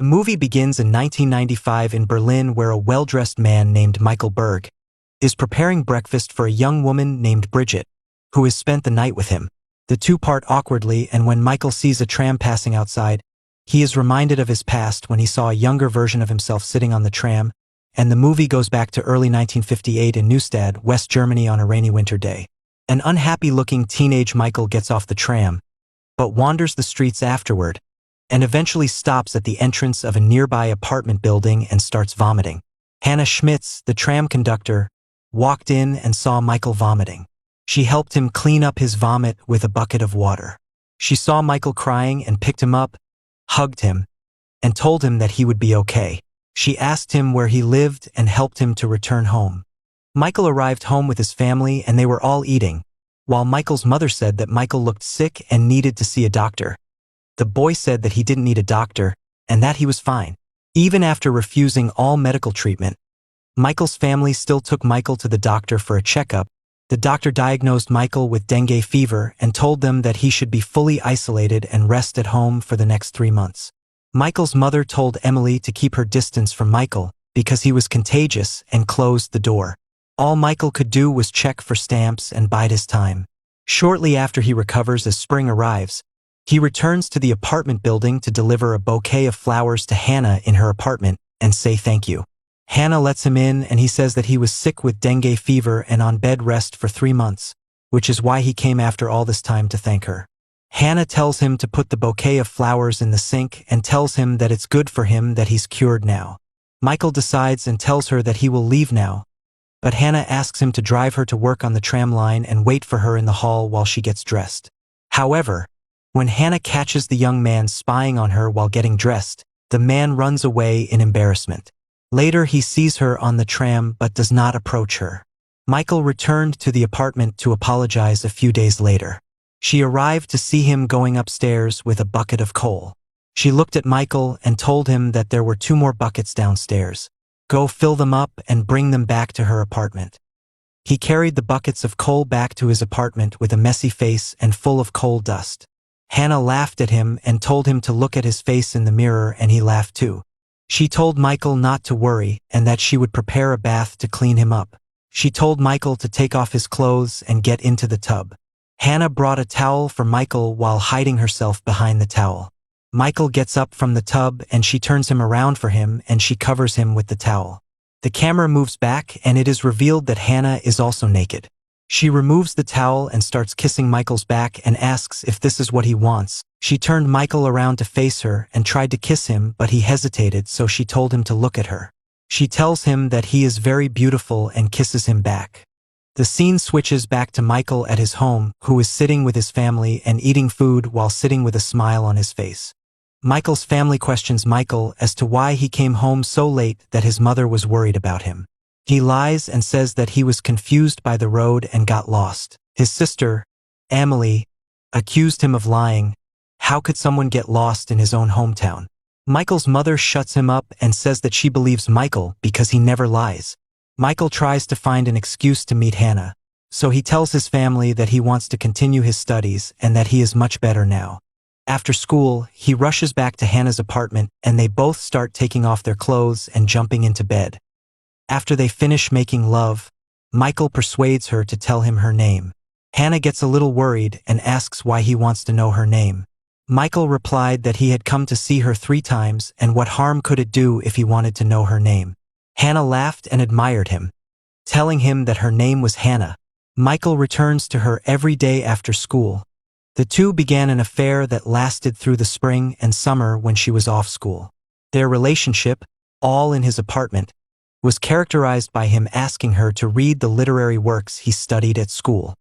The movie begins in 1995 in Berlin, where a well-dressed man named Michael Berg is preparing breakfast for a young woman named Bridget, who has spent the night with him. The two part awkwardly, and when Michael sees a tram passing outside, he is reminded of his past when he saw a younger version of himself sitting on the tram, and the movie goes back to early 1958 in Neustadt, West Germany on a rainy winter day. An unhappy-looking teenage Michael gets off the tram, but wanders the streets afterward, and eventually stops at the entrance of a nearby apartment building and starts vomiting. Hannah Schmitz, the tram conductor, walked in and saw Michael vomiting. She helped him clean up his vomit with a bucket of water. She saw Michael crying and picked him up, hugged him, and told him that he would be okay. She asked him where he lived and helped him to return home. Michael arrived home with his family and they were all eating, while Michael's mother said that Michael looked sick and needed to see a doctor. The boy said that he didn't need a doctor and that he was fine. Even after refusing all medical treatment, Michael's family still took Michael to the doctor for a checkup. The doctor diagnosed Michael with dengue fever and told them that he should be fully isolated and rest at home for the next 3 months. Michael's mother told Emily to keep her distance from Michael because he was contagious and closed the door. All Michael could do was check for stamps and bide his time. Shortly after he recovers as spring arrives, he returns to the apartment building to deliver a bouquet of flowers to Hannah in her apartment and say thank you. Hannah lets him in and he says that he was sick with dengue fever and on bed rest for 3 months, which is why he came after all this time to thank her. Hannah tells him to put the bouquet of flowers in the sink and tells him that it's good for him that he's cured now. Michael decides and tells her that he will leave now, but Hannah asks him to drive her to work on the tram line and wait for her in the hall while she gets dressed. However, when Hannah catches the young man spying on her while getting dressed, the man runs away in embarrassment. Later he sees her on the tram but does not approach her. Michael returned to the apartment to apologize a few days later. She arrived to see him going upstairs with a bucket of coal. She looked at Michael and told him that there were 2 more buckets downstairs. Go fill them up and bring them back to her apartment. He carried the buckets of coal back to his apartment with a messy face and full of coal dust. Hannah laughed at him and told him to look at his face in the mirror, and he laughed too. She told Michael not to worry and that she would prepare a bath to clean him up. She told Michael to take off his clothes and get into the tub. Hannah brought a towel for Michael while hiding herself behind the towel. Michael gets up from the tub and she turns him around for him and she covers him with the towel. The camera moves back and it is revealed that Hannah is also naked. She removes the towel and starts kissing Michael's back and asks if this is what he wants. She turned Michael around to face her and tried to kiss him, but he hesitated, so she told him to look at her. She tells him that he is very beautiful and kisses him back. The scene switches back to Michael at his home, who is sitting with his family and eating food while sitting with a smile on his face. Michael's family questions Michael as to why he came home so late, that his mother was worried about him. He lies and says that he was confused by the road and got lost. His sister, Emily, accused him of lying. How could someone get lost in his own hometown? Michael's mother shuts him up and says that she believes Michael because he never lies. Michael tries to find an excuse to meet Hannah, so he tells his family that he wants to continue his studies and that he is much better now. After school, he rushes back to Hannah's apartment and they both start taking off their clothes and jumping into bed. After they finish making love, Michael persuades her to tell him her name. Hannah gets a little worried and asks why he wants to know her name. Michael replied that he had come to see her 3 times and what harm could it do if he wanted to know her name. Hannah laughed and admired him, telling him that her name was Hannah. Michael returns to her every day after school. The two began an affair that lasted through the spring and summer when she was off school. Their relationship, all in his apartment, was characterized by him asking her to read the literary works he studied at school.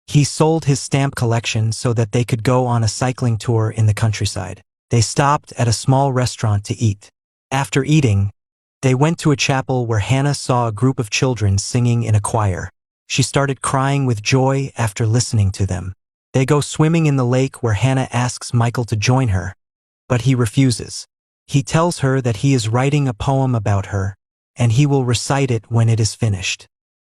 He sold his stamp collection so that they could go on a cycling tour in the countryside. They stopped at a small restaurant to eat. After eating, they went to a chapel where Hannah saw a group of children singing in a choir. She started crying with joy after listening to them. They go swimming in the lake where Hannah asks Michael to join her, but he refuses. He tells her that he is writing a poem about her, and he will recite it when it is finished.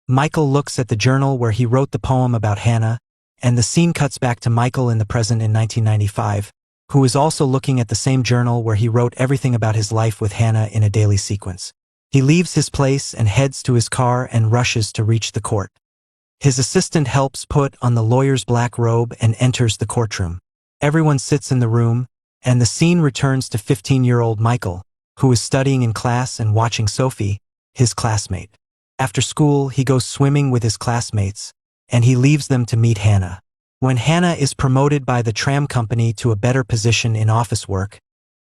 Michael looks at the journal where he wrote the poem about Hannah, and the scene cuts back to Michael in the present in 1995. who is also looking at the same journal where he wrote everything about his life with Hannah in a daily sequence. He leaves his place and heads to his car and rushes to reach the court. His assistant helps put on the lawyer's black robe and enters the courtroom. Everyone sits in the room, and the scene returns to 15-year-old Michael, who is studying in class and watching Sophie, his classmate. After school, he goes swimming with his classmates, and he leaves them to meet Hannah. When Hannah is promoted by the tram company to a better position in office work,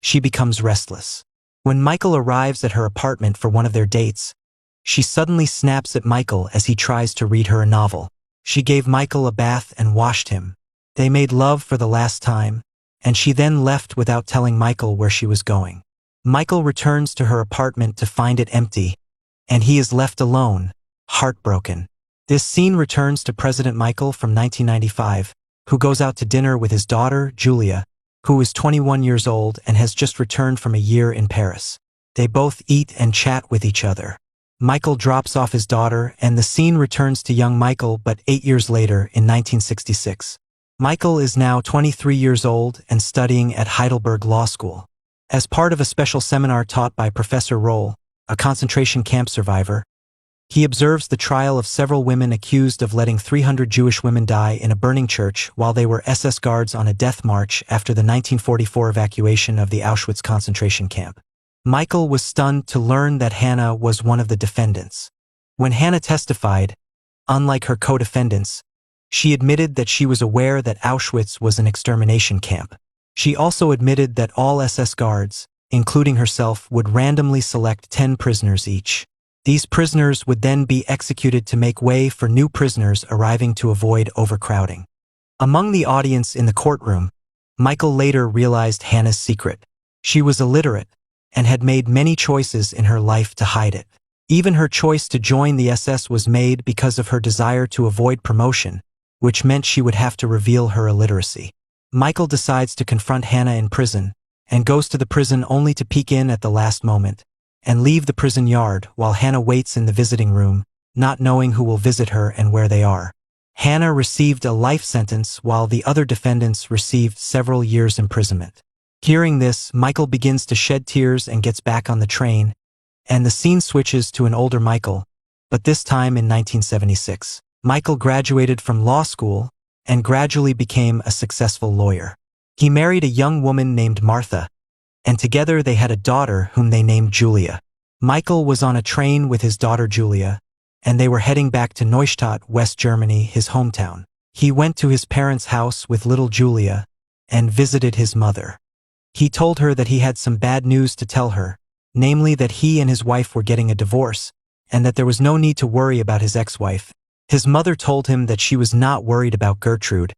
she becomes restless. When Michael arrives at her apartment for one of their dates, she suddenly snaps at Michael as he tries to read her a novel. She gave Michael a bath and washed him. They made love for the last time, and she then left without telling Michael where she was going. Michael returns to her apartment to find it empty, and he is left alone, heartbroken. This scene returns to President Michael from 1995, who goes out to dinner with his daughter, Julia, who is 21 years old and has just returned from a year in Paris. They both eat and chat with each other. Michael drops off his daughter, and the scene returns to young Michael but 8 years later in 1966. Michael is now 23 years old and studying at Heidelberg Law School. As part of a special seminar taught by Professor Roll, a concentration camp survivor, he observes the trial of several women accused of letting 300 Jewish women die in a burning church while they were SS guards on a death march after the 1944 evacuation of the Auschwitz concentration camp. Michael was stunned to learn that Hannah was one of the defendants. When Hannah testified, unlike her co-defendants, she admitted that she was aware that Auschwitz was an extermination camp. She also admitted that all SS guards, including herself, would randomly select 10 prisoners each. These prisoners would then be executed to make way for new prisoners arriving to avoid overcrowding. Among the audience in the courtroom, Michael later realized Hannah's secret. She was illiterate and had made many choices in her life to hide it. Even her choice to join the SS was made because of her desire to avoid promotion, which meant she would have to reveal her illiteracy. Michael decides to confront Hannah in prison and goes to the prison only to peek in at the last moment and leave the prison yard while Hannah waits in the visiting room, not knowing who will visit her and where they are. Hannah received a life sentence while the other defendants received several years' imprisonment. Hearing this, Michael begins to shed tears and gets back on the train, and the scene switches to an older Michael, but this time in 1976. Michael graduated from law school and gradually became a successful lawyer. He married a young woman named Martha, and together they had a daughter whom they named Julia. Michael was on a train with his daughter Julia, and they were heading back to Neustadt, West Germany, his hometown. He went to his parents' house with little Julia and visited his mother. He told her that he had some bad news to tell her, namely that he and his wife were getting a divorce, and that there was no need to worry about his ex-wife. His mother told him that she was not worried about Gertrude,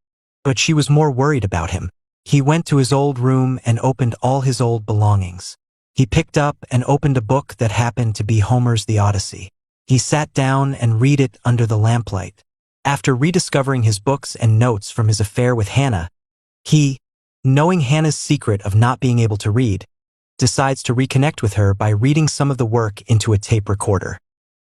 but she was more worried about him. He went to his old room and opened all his old belongings. He picked up and opened a book that happened to be Homer's The Odyssey. He sat down and read it under the lamplight. After rediscovering his books and notes from his affair with Hannah, he, knowing Hannah's secret of not being able to read, decides to reconnect with her by reading some of the work into a tape recorder.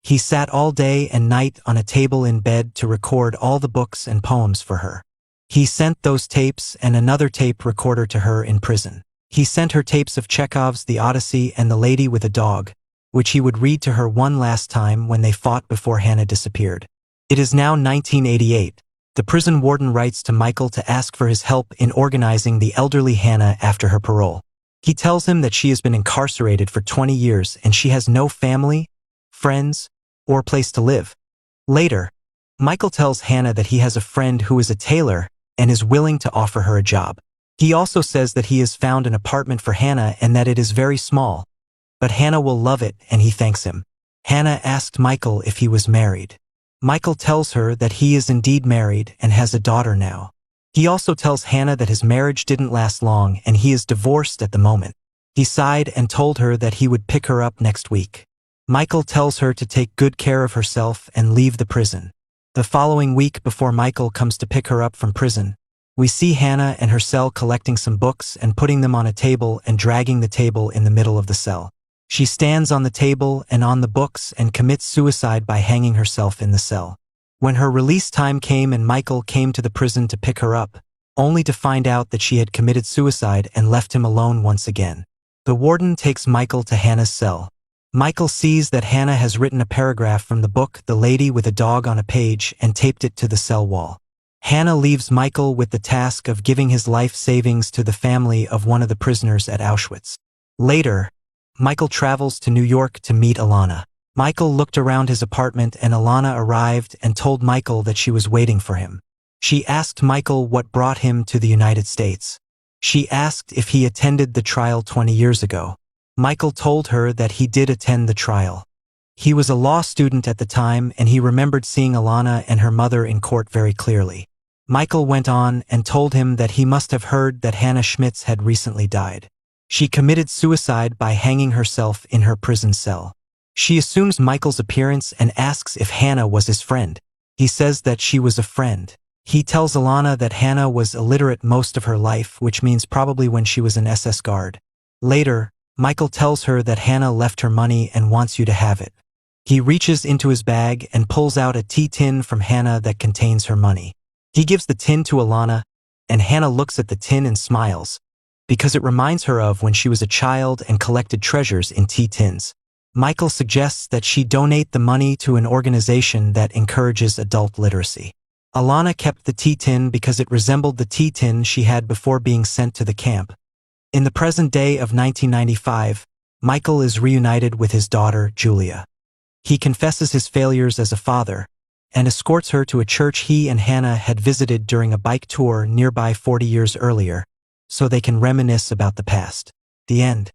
He sat all day and night on a table in bed to record all the books and poems for her. He sent those tapes and another tape recorder to her in prison. He sent her tapes of Chekhov's The Odyssey and The Lady with a Dog, which he would read to her one last time when they fought before Hannah disappeared. It is now 1988. The prison warden writes to Michael to ask for his help in organizing the elderly Hannah after her parole. He tells him that she has been incarcerated for 20 years and she has no family, friends, or place to live. Later, Michael tells Hannah that he has a friend who is a tailor and is willing to offer her a job. He also says that he has found an apartment for Hannah and that it is very small, but Hannah will love it and he thanks him. Hannah asked Michael if he was married. Michael tells her that he is indeed married and has a daughter now. He also tells Hannah that his marriage didn't last long and he is divorced at the moment. He sighed and told her that he would pick her up next week. Michael tells her to take good care of herself and leave the prison. The following week, before Michael comes to pick her up from prison, we see Hannah and her cell collecting some books and putting them on a table and dragging the table in the middle of the cell. She stands on the table and on the books and commits suicide by hanging herself in the cell. When her release time came and Michael came to the prison to pick her up, only to find out that she had committed suicide and left him alone once again. The warden takes Michael to Hannah's cell. Michael sees that Hannah has written a paragraph from the book The Lady with a Dog on a page and taped it to the cell wall. Hannah leaves Michael with the task of giving his life savings to the family of one of the prisoners at Auschwitz. Later, Michael travels to New York to meet Alana. Michael looked around his apartment and Alana arrived and told Michael that she was waiting for him. She asked Michael what brought him to the United States. She asked if he attended the trial 20 years ago. Michael told her that he did attend the trial. He was a law student at the time and he remembered seeing Alana and her mother in court very clearly. Michael went on and told him that he must have heard that Hannah Schmitz had recently died. She committed suicide by hanging herself in her prison cell. She assumes Michael's appearance and asks if Hannah was his friend. He says that she was a friend. He tells Alana that Hannah was illiterate most of her life, which means probably when she was an SS guard. Later, Michael tells her that Hannah left her money and wants you to have it. He reaches into his bag and pulls out a tea tin from Hannah that contains her money. He gives the tin to Alana, and Hannah looks at the tin and smiles, because it reminds her of when she was a child and collected treasures in tea tins. Michael suggests that she donate the money to an organization that encourages adult literacy. Alana kept the tea tin because it resembled the tea tin she had before being sent to the camp. In the present day of 1995, Michael is reunited with his daughter, Julia. He confesses his failures as a father and escorts her to a church he and Hannah had visited during a bike tour nearby 40 years earlier, so they can reminisce about the past. The end.